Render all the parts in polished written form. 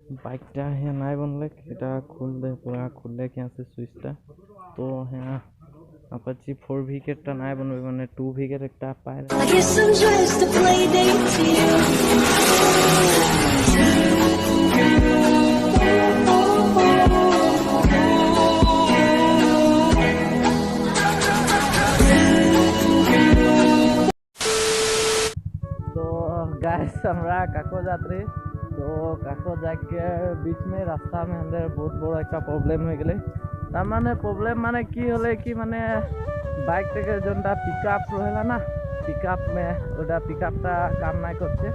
বাইকটা হ্যাঁ নাই বনলে এটা খুললে পুরা খুললে কি আছে সুইচটা তো হ্যাঁ আপাচি 4 ভিকেটটা নাই বনবে মানে 2 ভিকেট একটা পায় I guess I'm just a play date to you. तो गाइस हमरा काको यात्री तो काको जाके बीच में रास्ता में अंदर बहुत बड़ा एक प्रॉब्लम हो गए तार माने प्रॉब्लम माने की होले कि माने बाइक থেকে जोनटा पिकअप रहेला ना पिकअप में ओटा पिकअपटा काम ना करছে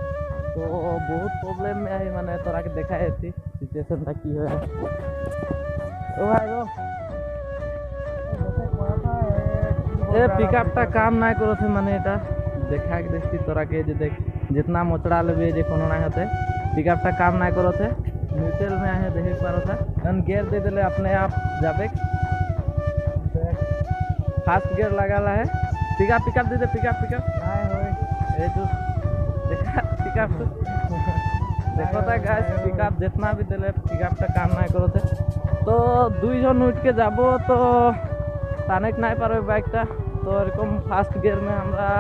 तो बहुत प्रॉब्लम में आई माने तोरा के देखाई थी सिचुएशनটা কি হয় ও ভাই ও ए पिकअपটা काम ना करছে মানে এটা देखा के देखती तोरा के जे देख जितना मोचड़ा लेबे जे कोनो ना होते पिकअपटा काम ना करते न्यूट्रल में आहे देख पारो था अन गियर दे देले अपने आप जाबे फास्ट गियर लगाला है पिकअप पिकअप दे दे पिकअप हाय होय ए तू देखा पिकअप देखो ता गाइस पिकअप जितना भी देले पिकअपटा काम ना करते तो दुई जन उठ के जाबो तो टानेक ना पारो बाइकटा तो एरकम फास्ट गियर में हमरा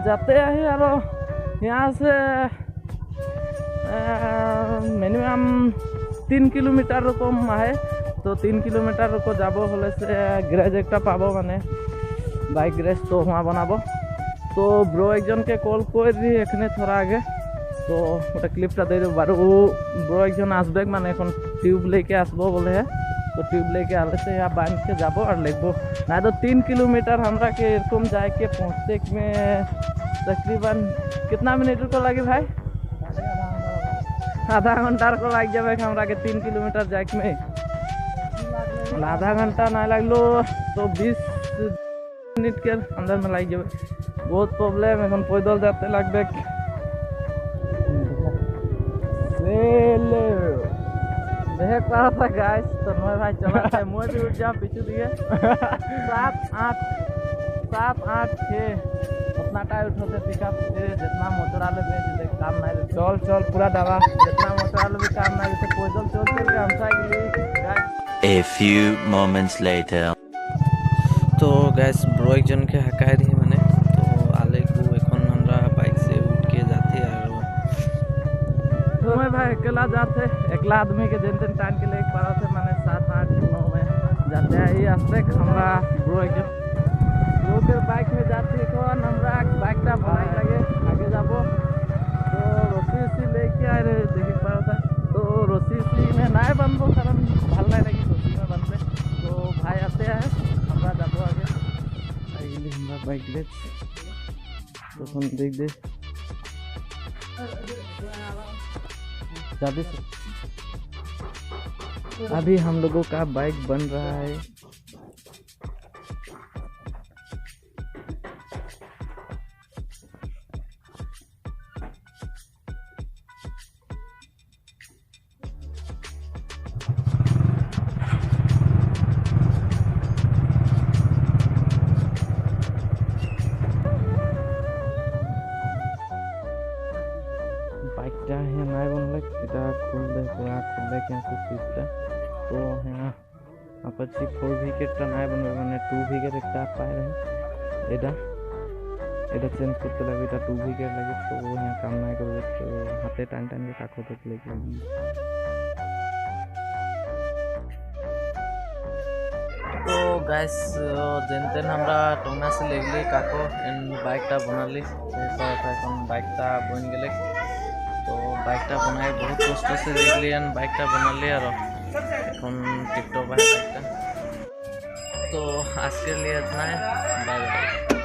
जाते हैं और यहाँ से मिनिमम 3 किलोमीटर रकम है तो 3 किलोमीटर को जाबो हले से ग्रेज एक पाबो माने बाइक ग्रेज तो वहाँ बनाबो तो ब्रो एक जन के कॉल कर दी एखने थोड़ा आगे तो ओटा क्लिपटा दे दो बारो ब्रो एक जन आसबेक माने এখন টিউব लेके आसबो बोले है तो ट्यूब लेके आले से यहाँ बांध के जाबो और लेबो ना तो 3 किलोमीटर हमरा के एरकम जाए के पहुँचते में तकरीबन कितना मिनट को लगे भाई आधा घंटा को लग जाए हमरा के 3 किलोमीटर जाए में आधा घंटा ना लगलो तो 20 मिनट के अंदर में लग जाए बहुत प्रॉब्लम এখন पैदल जाते लगबे देख पा रहा था गाइस तो मैं भाई चला है मुझे भी उठ जा पीछे दिए 7 8 6 उतना टाइम उठोते पिकअप जितना मोटरा ले दे काम ना चल चल पूरा दबा जितना मोटरा ले भी काम ना जैसे पैदल चल के हम cycle guys A few moments later तो गैस ब्रो एक जन के हकाय दी मैंने तो आले को এখন हमरा बाइक से उठ के जाते और तो मैं भाई अकेला जाते अकेला आदमी के दिन दिन टाइम के लिए एक बार से मैंने 7 8 9 में जाते हैं ये आस्ते हमरा ब्रो एक जन ब्रो के बाइक में जाते कौन हमरा बाइक टा भाई लगे आगे जाबो तो रस्सी लेके आ रहे देख पा रहा था तो रस्सी में नाय बंदो कारण ভাল नहीं लगी रस्सी में बंदे तो भाई आते हैं हमरा जाबो आगे आइले हमरा बाइक ले तो हम देख दे अभी हम लोगों का बाइक बन रहा है बाइकটা হ্যাঁ নাই বনলে এটা খুললে পুরা খুললে কি আছে সুইচটা তো হ্যাঁ আপাচি 4 ভিকেটটা নাই বনবে মানে 2 ভিকেট একটা পায় এটা এটা চেঞ্জ করতে লাগে এটা 2 ভিকেট লাগে তো হ্যাঁ কাম নাই করবে তো হাতে টান টান के काको तक लेके तो गाइस जेनतेन हमरा टोंगना से लेगली काको इन बाइकटा बनाली तो এখন बाइकटा बन गेले तो बाइकटा बनाए बहुत कष्ट से देखली एन बाइकटा बनाली और এখন टिकटॉक है बाइकटा तो आज के लिए इतना है बाय बाय।